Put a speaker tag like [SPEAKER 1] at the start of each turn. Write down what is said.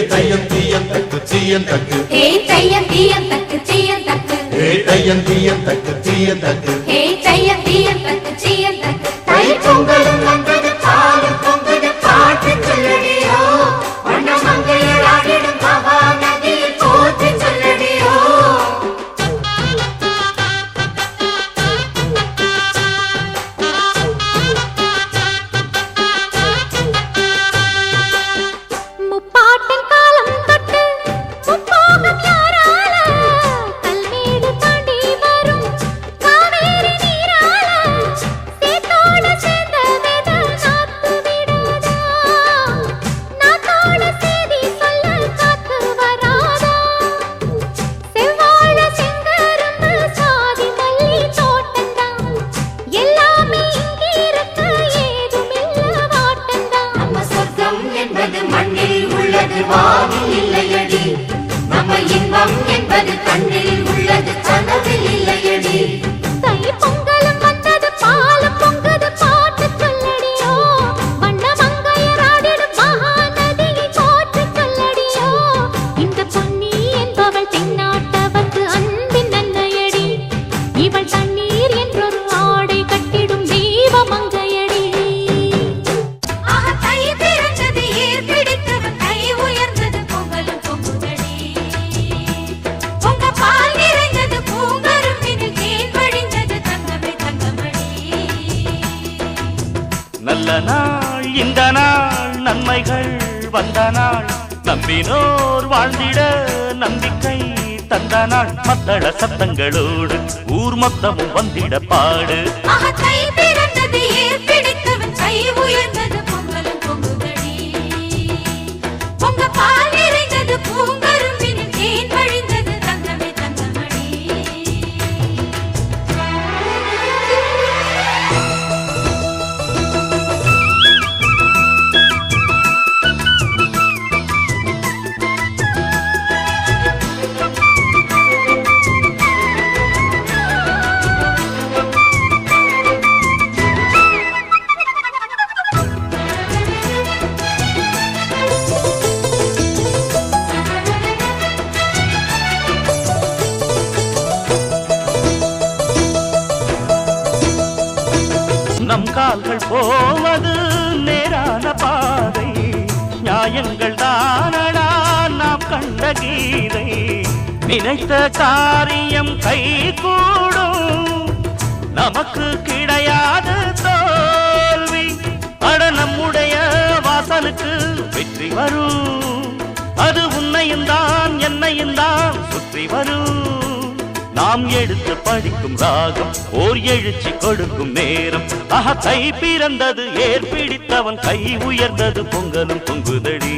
[SPEAKER 1] தையம் தீயம் தக்கு சீயம் தக்கு
[SPEAKER 2] தையம் தீயம் தக்கு சீயம் தக்கு
[SPEAKER 1] தையம் தீயம் தக்கு சீயம் தக்கு
[SPEAKER 2] தையம் தீயம் தக்கு சீயம் தக்கு தை பொங்கலும் வந்தது பாலும் பொங்குது பாட்டு சொல்லடியோ வண்ண மங்கையர் ஆடிடும் மகா நதியில் போற்றி சொல்லடியோ முப்பாட்டின் காலம் தொட்டு முப்போகம் யாரால கல்மேடு தாண்டி வரும் காவேரி நீரால சேத்தோட சேர்ந்த வெத நாத்து விடாதா நாத்தோட சேதி சொல்ல காத்து வராதா செவ்வாழ செங்கரும்பு சாதி மல்லி தோட்டந்தான் எல்லாமே இங்கிருக்க ஏதுமில்ல வாட்டந்தான் நம்ம சொர்க்கம் என்பது மண்ணில் உள்ளது வானில் இல்லையடி நம்ம இன்பம் என்பது கண்ணில் உள்ளது கனவில் இல்லையடி தை பொங்கலும் வந்தது பாலும் பொங்குது பாட்டு சொல்லடியோ வண்ண மங்கையர் ஆடிடும் மகா நதியை போற்றி சொல்லடியோ இந்த பொன்னி என்பவள் தென்னாட்டவர்க்கு அன்பின் நன்மையடி இவள் தண்ணீர் என்றொரு ஆடை கட்டிடும் தெய்வ மங்கையடி தை பிறந்தது ஏர் பிடித்தவன் கை உயர்ந்தது பொங்கலும் பொங்குதடி பொங்க பால் நிறைந்தது பூங்கரும்பினில் தேன் வழிந்தது தங்கமே தங்கமடி
[SPEAKER 3] நல்ல நாள் இந்த நாள் நன்மைகள் வந்த நாள் நம்பினோர் வாழ்ந்திட நம்பிக்கை தந்த நாள் மத்தள சத்தங்களோடு ஊர் மொத்தமும் வந்திட பாடு
[SPEAKER 2] தை பிறந்தது ஏர் பிடித்தவன் கை உயர்ந்தது பொங்கலும் பொங்குதடி பொங்க பால் நிறைந்தது பூங்கரும்பினில் தேன் வழிந்தது தங்கமே தங்கமடி
[SPEAKER 3] நம் கால்கள் போவது நேரான பாதை நியாயங்கள் தானடா நாம் கண்ட கீதை நினைத்த காரியம் கை கூடும் நமக்கு கிடையாது தோல்வி அட நம்முடைய வாசலுக்கு வெற்றி வரும் அது உன்னையும் தான் என்னையும் தான் சுற்றி வரும் நாம் எடுத்து படிக்கும் ராகம் ஓர் எழுச்சி கொடுக்கும் நேரம் தை பிறந்தது ஏர் பிடித்தவன் கை உயர்ந்தது பொங்கலும் பொங்குதடி